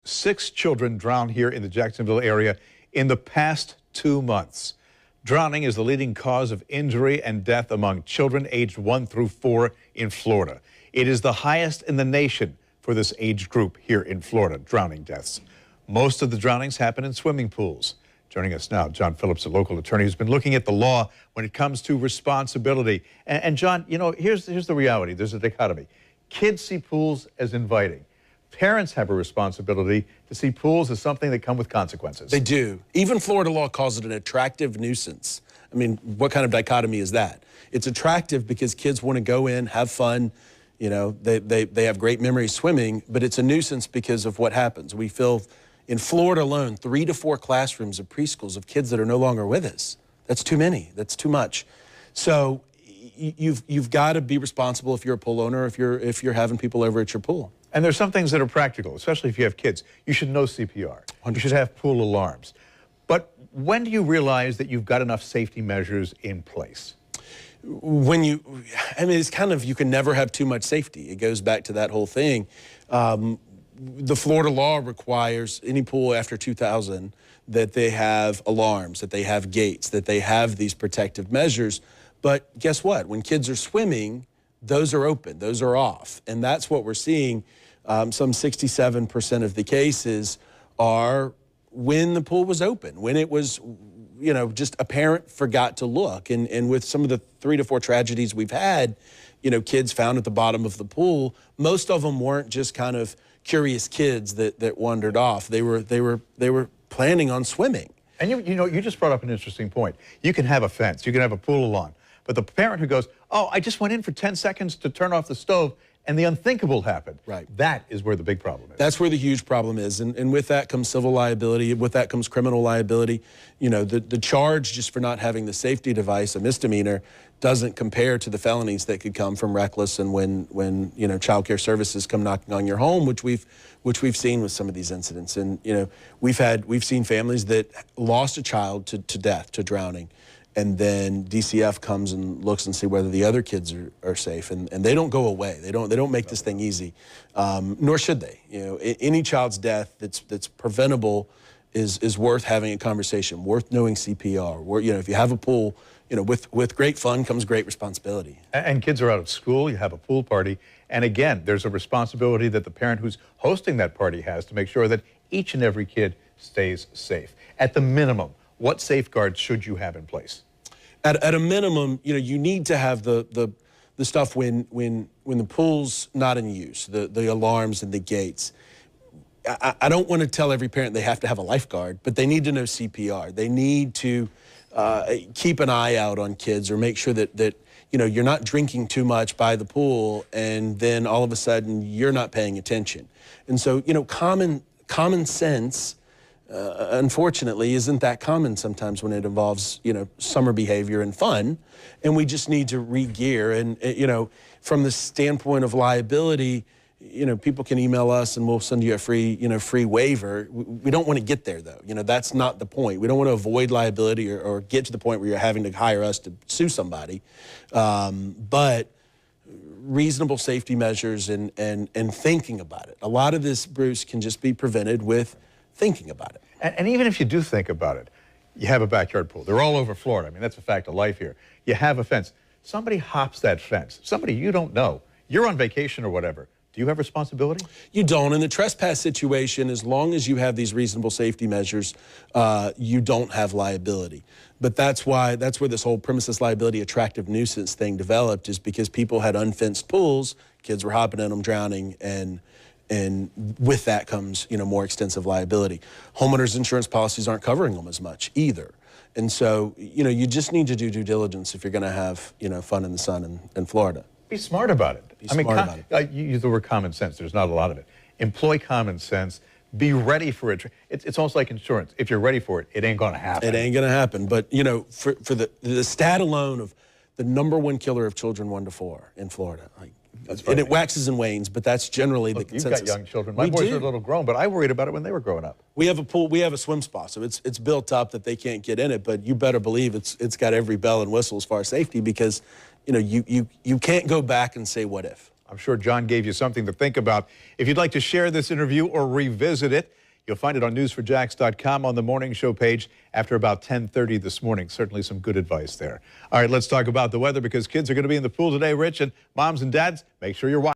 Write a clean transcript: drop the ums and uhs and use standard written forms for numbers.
6 children drowned here in the Jacksonville area in the past 2 months. Drowning is the leading cause of injury and death among children aged 1 through 4 in Florida. It is the highest in the nation for this age group here in Florida, drowning deaths. Most of the drownings happen in swimming pools. Joining us now, John Phillips, a local attorney who's been looking at the law when it comes to responsibility. And John, you know, here's the reality. There's a dichotomy. Kids see pools as inviting. Parents have a responsibility to see pools as something that come with consequences. They do. Even Florida law calls it an attractive nuisance. I mean, what kind of dichotomy is that? It's attractive because kids want to go in, have fun, you know, they have great memories swimming, but it's a nuisance because of what happens. We fill, in Florida alone, 3 to 4 classrooms of preschools of kids that are no longer with us. That's too many. That's too much. So you've got to be responsible if you're a pool owner, if you're having people over at your pool. And there's some things that are practical, especially if you have kids. You should know CPR. 100%. You should have pool alarms. But when do you realize that you've got enough safety measures in place? When I mean, it's kind of, you can never have too much safety. It goes back to that whole thing. The Florida law requires any pool after 2000 that they have alarms, that they have gates, that they have these protective measures. But guess what? When kids are swimming, those are open, those are off. And that's what we're seeing. Some 67% of the cases are when the pool was open, when it was, you know, just a parent forgot to look. And with some of the 3 to 4 tragedies we've had, you know, kids found at the bottom of the pool, most of them weren't just kind of curious kids that wandered off. They were planning on swimming. And you know, you just brought up an interesting point. You can have a fence, you can have a pool alarm, but the parent who goes, oh, I just went in for 10 seconds to turn off the stove, and the unthinkable happened. Right. That is where the big problem is. That's where the huge problem is. And with that comes civil liability. With that comes criminal liability. You know, the charge just for not having the safety device, a misdemeanor, doesn't compare to the felonies that could come from reckless and when you know, child care services come knocking on your home, which we've seen with some of these incidents. And, you know, we've seen families that lost a child to death, to drowning. And then DCF comes and looks and see whether the other kids are safe, and they don't go away. They don't make this thing easy, nor should they. You know, any child's death that's preventable is worth having a conversation, worth knowing CPR. You know, if you have a pool, you know, with great fun comes great responsibility. And kids are out of school. You have a pool party, and again, there's a responsibility that the parent who's hosting that party has to make sure that each and every kid stays safe. At the minimum, what safeguards should you have in place? At a minimum, you know, you need to have the stuff when the pool's not in use, the alarms and the gates. I don't want to tell every parent they have to have a lifeguard, but they need to know CPR. They need to keep an eye out on kids, or make sure that you know, you're not drinking too much by the pool and then all of a sudden you're not paying attention. And so, you know, common sense, unfortunately, isn't that common sometimes when it involves, you know, summer behavior and fun. And we just need to re-gear. And, you know, from the standpoint of liability, you know, people can email us and we'll send you a free waiver. We don't want to get there, though. You know, that's not the point. We don't want to avoid liability or get to the point where you're having to hire us to sue somebody. But reasonable safety measures and thinking about it. A lot of this, Bruce, can just be prevented with thinking about it. And even if you do think about it, you have a backyard pool. They're all over Florida. I mean, that's a fact of life here. You have a fence. Somebody hops that fence. Somebody you don't know. You're on vacation or whatever. Do you have responsibility? You don't. In the trespass situation, as long as you have these reasonable safety measures, you don't have liability. But that's where this whole premises liability attractive nuisance thing developed, is because people had unfenced pools, kids were hopping in them, drowning, and with that comes, you know, more extensive liability. Homeowners insurance policies aren't covering them as much either. And so, you know, you just need to do due diligence if you're going to have, you know, fun in the sun in Florida. Be smart about it. Be smart about it. You use the word common sense. There's not a lot of it. Employ common sense. Be ready for it. It's almost like insurance. If you're ready for it, it ain't going to happen. It ain't going to happen. But, you know, for the stat alone of the #1 killer of children 1 to 4 in Florida, like, and it waxes and wanes, but that's generally the consensus. You've got young children. My boys are a little grown, but I worried about it when they were growing up. We have a pool, we have a swim spa, so it's built up that they can't get in it, but you better believe it's got every bell and whistle as far as safety, because, you know, you can't go back and say what if. I'm sure John gave you something to think about. If you'd like to share this interview or revisit it, you'll find it on news4jax.com on the morning show page after about 10:30 this morning. Certainly some good advice there. All right, let's talk about the weather because kids are going to be in the pool today, Rich, and moms and dads, make sure you're watching.